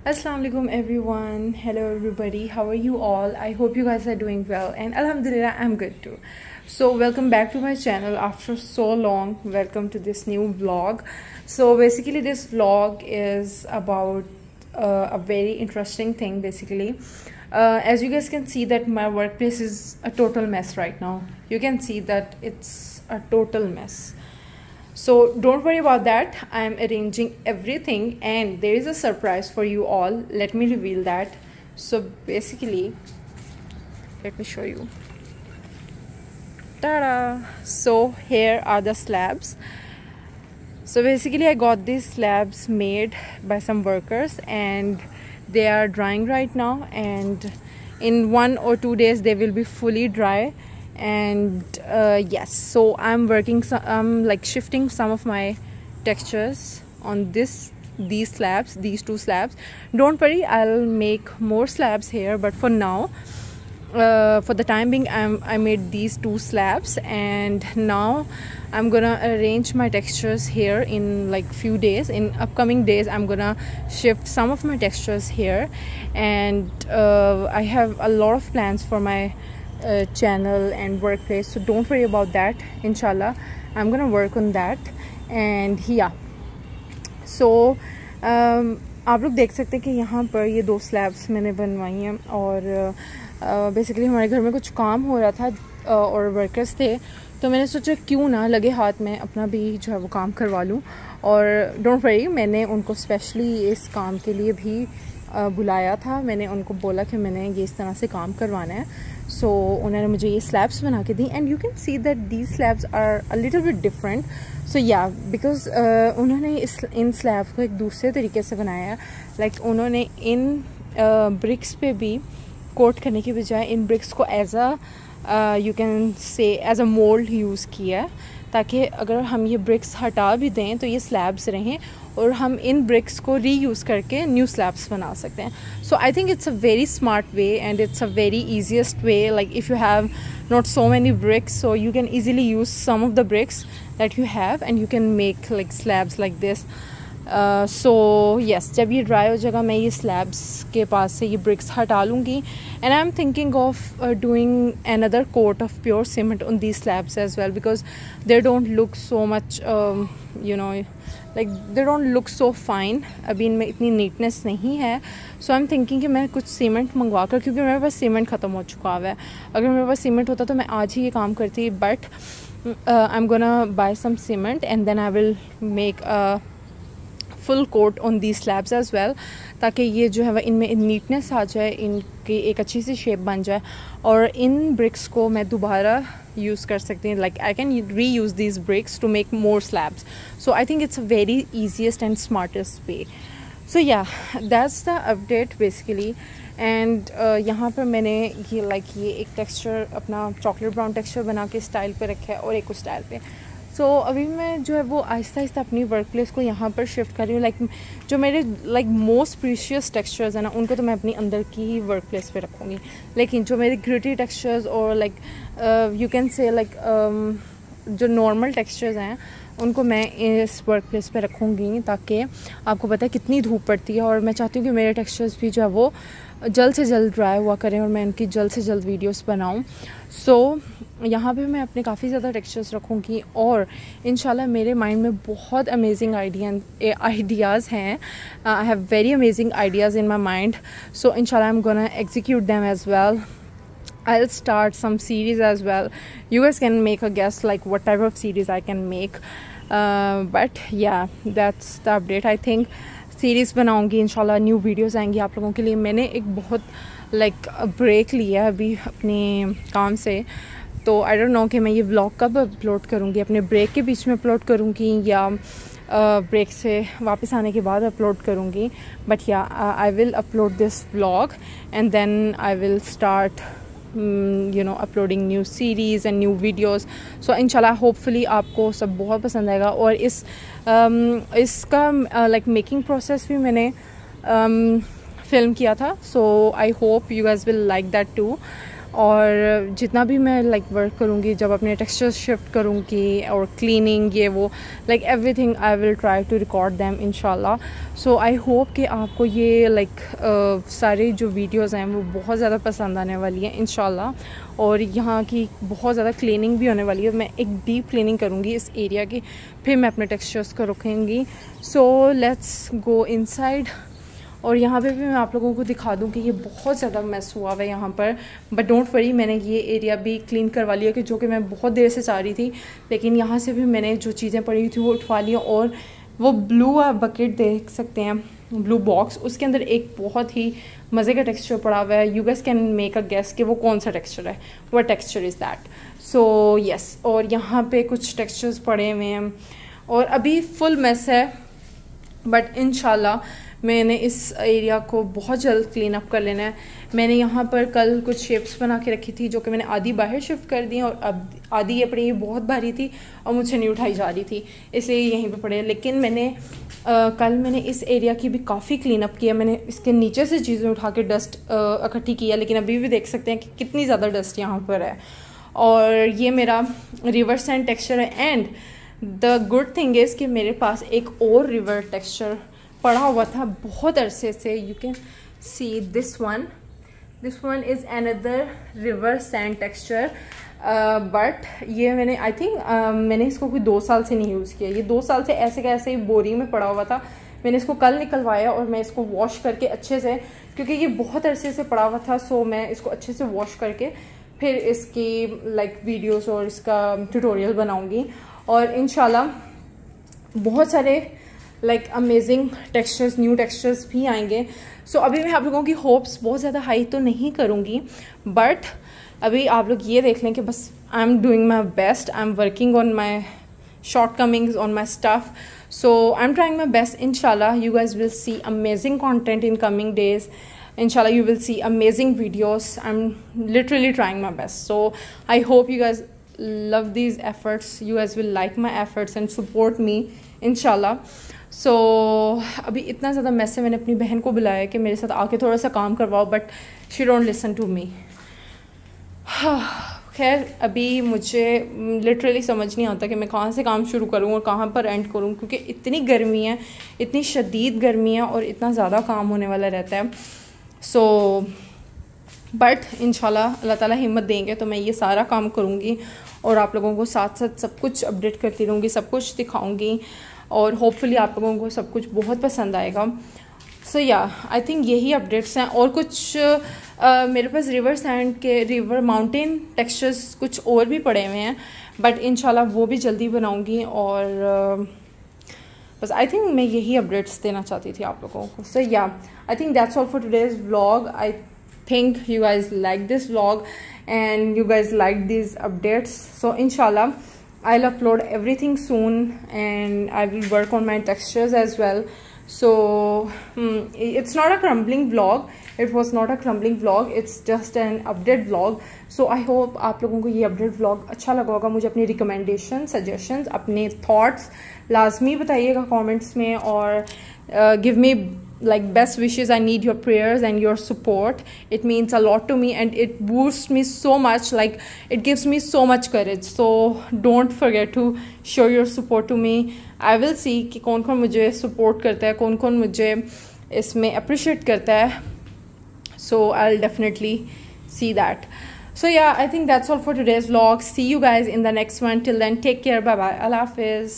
Assalamualaikum everyone. Hello everybody. How are you all? I hope you guys are doing well, and alhamdulillah I'm good too. So welcome back to my channel after so long. Welcome to this new vlog. So basically this vlog is about a very interesting thing. Basically as you guys can see that my workplace is a total mess right now. You can see that it's a total mess. So don't worry about that. I'm arranging everything and there is a surprise for you all. Let me reveal that. So basically, let me show you. Ta-da! So here are the slabs. So basically I got these slabs made by some workers and they are drying right now, and in 1 or 2 days they will be fully dry. And yes, so I'm like shifting some of my textures on these slabs, these 2 slabs. Don't worry, I'll make more slabs here, but for now, for the time being, I made these 2 slabs, and now I'm gonna arrange my textures here in like few days. In upcoming days I'm gonna shift some of my textures here, and I have a lot of plans for my channel and workplace, so don't worry about that. Inshallah I'm gonna work on that. And yeah, so आप लोग देख सकते हैं कि यहाँ पर ये 2 slabs मैंने बनवाई हैं, और बेसिकली हमारे घर में कुछ काम हो रहा था और वर्कर्स थे, तो मैंने सोचा क्यों ना लगे हाथ में अपना भी जो है वो काम करवा लूँ. और डोंट वरी, मैंने उनको स्पेशली इस काम के लिए भी बुलाया था. मैंने उनको बोला कि मैंने ये इस तरह से काम करवाना है. सो उन्होंने मुझे ये स्लैब्स बना के दी, and you can see that these slabs are a little bit different. So yeah because उन्होंने इन स्लैब्स को एक दूसरे तरीके से बनाया है. लाइक उन्होंने इन ब्रिक्स पे भी कोट करने की बजाय इन ब्रिक्स को as a you can say as a mould use किया है, ताकि अगर हम ये ब्रिक्स हटा भी दें तो ये स्लैब्स रहें और हम इन ब्रिक्स को रीयूज़ करके न्यू स्लैब्स बना सकते हैं. So I think it's a very smart way and it's a very easiest way. Like if you have not so many bricks, so you can easily use some of the bricks that you have and you can make like slabs like this. So yes, जब ये dry हो जाएगा मैं ये slabs के पास से ये BRICS हटा लूँगी, and I'm thinking of doing another coat of pure cement on these slabs as well, because they don't look so much you know, like they don't look so fine. अभी इनमें इतनी neatness नहीं है. सो I am thinking कि मैं कुछ cement मंगवा कर, क्योंकि मेरे पास सीमेंट ख़त्म हो चुका हुआ है. अगर मेरे पास सीमेंट होता तो मैं आज ही ये काम करती, but I am gonna buy some cement and then I will make a full coat on the slabs as well, ताकि ये जो है इनमें नीटनेस आ जाए, इनकी एक अच्छी सी शेप बन जाए, और इन ब्रिक्स को मैं दोबारा यूज़ कर सकती हूँ. Like I can reuse these bricks to make more slabs. So I think it's a very easiest and smartest way. So yeah that's the update basically. And यहाँ पर मैंने ये एक टेक्सचर अपना चॉकलेट ब्राउन टेक्सचर बना के style पे रखा है और एक उस स्टाइल पे. सो अभी मैं जो है वो आहिस्ता आहिस्ता अपनी वर्क प्लेस को यहाँ पर शिफ्ट कर रही हूँ. लाइक जो मेरे मोस्ट प्रीशियस टेक्सचर्स हैं ना, उनको तो मैं अपनी अंदर की ही वर्क प्लेस पे रखूँगी, लेकिन जो मेरे ग्रिटी टेक्सचर्स और लाइक यू कैन से लाइक जो नॉर्मल टेक्सचर्स हैं उनको मैं इस वर्क प्लेस पे रखूँगी, ताकि आपको पता है कितनी धूप पड़ती है, और मैं चाहती हूँ कि मेरे टेक्सचर्स भी जो है वो जल्द से जल्द ड्राई हुआ करें और मैं इनकी जल्द से जल्द वीडियोस बनाऊं. सो यहाँ पे मैं अपने काफ़ी ज़्यादा टेक्सचर्स रखूँगी, और इंशाल्लाह मेरे माइंड में बहुत अमेजिंग आइडियाज़ हैं. I have very amazing ideas in my mind. So इंशाल्लाह I am gonna execute them as well. I'll start some series as well. You guys can make a guess like what type of series I can make. But yeah, that's the update. I think series बनाऊंगी इंशाल्लाह, new videos आएंगी आप लोगों के लिए. मैंने एक बहुत लाइक ब्रेक लिया अभी अपने काम से, तो आई डोंट नो कि मैं ये व्लॉग कब अपलोड करूँगी. अपने ब्रेक के बीच में अपलोड करूँगी या ब्रेक से वापस आने के बाद अपलोड करूँगी. But yeah I will upload this vlog and then I will start you know uploading new series and new videos. So inshallah hopefully आपको सब बहुत पसंद आएगा. और इसका like making process भी मैंने film किया था, so I hope you guys will like that too. और जितना भी मैं लाइक वर्क करूँगी, जब अपने टेक्सचर शिफ्ट करूँगी और क्लीनिंग ये वो like everything I will try to record them इंशाल्लाह। सो आई होप कि आपको ये लाइक सारी जो वीडियोज़ हैं वो बहुत ज़्यादा पसंद आने वाली हैं इंशाल्लाह। और यहाँ की बहुत ज़्यादा क्लीनिंग भी होने वाली है। मैं एक डीप क्लीनिंग करूँगी इस एरिया की, फिर मैं अपने टेक्सचर्स को रखूँगी। So let's go inside. और यहाँ पे भी मैं आप लोगों को दिखा दूँ कि ये बहुत ज़्यादा मैस हुआ हुआ है यहाँ पर, बट डोंट वरी, मैंने ये एरिया भी क्लीन करवा लिया, कि जो कि मैं बहुत देर से चाह रही थी। लेकिन यहाँ से भी मैंने जो चीज़ें पड़ी थी वो उठवा लिया। और वो ब्लू आप बकेट देख सकते हैं, ब्लू बॉक्स, उसके अंदर एक बहुत ही मज़े का टेक्सचर पड़ा हुआ है। You guys can make a guess कि वो कौन सा टेक्सचर है, what texture is that. So yes, और यहाँ पे कुछ टेक्सचर्स पड़े हुए हैं और अभी फुल मैस है, बट इंशाल्लाह मैंने इस एरिया को बहुत जल्द क्लीन अप कर लेना है। मैंने यहाँ पर कल कुछ शेप्स बना के रखी थी, जो कि मैंने आधी बाहर शिफ्ट कर दी और अब आधी ये पड़ी, बहुत भारी थी और मुझसे नहीं उठाई जा रही थी, इसलिए यहीं पे पड़े। लेकिन कल मैंने इस एरिया की भी काफ़ी क्लीन अप किया। मैंने इसके नीचे से चीज़ें उठा के डस्ट इकट्ठी किया, लेकिन अभी भी देख सकते हैं कि कितनी ज़्यादा डस्ट यहाँ पर है। और ये मेरा रिवर सैंड टेक्सचर है। And the good thing is कि मेरे पास एक और रिवर टेक्सचर पड़ा हुआ था बहुत अरसे से। You can see this one is another river sand texture, but ये मैंने आई थिंक मैंने इसको कोई 2 साल से नहीं यूज़ किया। ये 2 साल से ऐसे का ऐसे ही बोरी में पड़ा हुआ था। मैंने इसको कल निकलवाया और मैं इसको वॉश करके अच्छे से, क्योंकि ये बहुत अरसे से पड़ा हुआ था, सो मैं इसको अच्छे से वॉश करके फिर इसकी लाइक वीडियोस और इसका ट्यूटोरियल बनाऊंगी। और इंशाल्लाह बहुत सारे like amazing textures, new textures भी आएंगे। सो अभी मैं आप लोगों की होप्स बहुत ज़्यादा हाई तो नहीं करूँगी, बट अभी आप लोग ये देख लें कि बस I am doing my best, I am working on my shortcomings on my stuff, so I'm trying my best. Inshallah you guys will see amazing content in coming days. Inshallah you will see amazing videos. I'm literally trying my best, so I hope you guys love these efforts. You guys will like my efforts and support me inshallah. So अभी इतना ज़्यादा mess है, मैंने अपनी बहन को बुलाया कि मेरे साथ आके थोड़ा सा काम करवाओ, but she don't listen to me. खैर अभी मुझे लिटरली समझ नहीं आता कि मैं कहाँ से काम शुरू करूँ और कहाँ पर एंड करूँ, क्योंकि इतनी गर्मी है, इतनी शदीद गर्मी है और इतना ज़्यादा काम होने वाला रहता है। सो बट इंशाल्लाह अल्लाह ताला हिम्मत देंगे तो मैं ये सारा काम करूँगी और आप लोगों को साथ साथ सब कुछ अपडेट करती रहूँगी, सब कुछ दिखाऊँगी और होपफुली आप लोगों को सब कुछ बहुत पसंद आएगा। सो या आई थिंक यही अपडेट्स हैं। और कुछ मेरे पास रिवर सैंड के, रिवर माउंटेन टेक्सचर्स कुछ और भी पड़े हुए हैं, बट इंशाल्लाह वो भी जल्दी बनाऊंगी। और बस आई थिंक मैं यही अपडेट्स देना चाहती थी आप लोगों को। सो या I think that's all for today's vlog. I think you guys like this vlog and you guys like these updates, so inshallah I'll upload everything soon and I will work on my textures as well. So it's not a crumbling vlog, it was not a crumbling vlog, it's just an update vlog. So I hope आप लोगों को ये update vlog अच्छा लगा होगा। मुझे अपनी recommendation, suggestions, अपने thoughts लाजमी बताइएगा comments में, और give me like best wishes. I need your prayers and your support. It means a lot to me and it boosts me so much, like it gives me so much courage. So don't forget to show your support to me. I will see कि कौन कौन मुझे support करता है, कौन कौन मुझे इसमें appreciate करता है. So I'll definitely see that. So yeah, I think that's all for today's vlog. See you guys in the next one. Till then, take care. Bye bye. Allah Hafiz.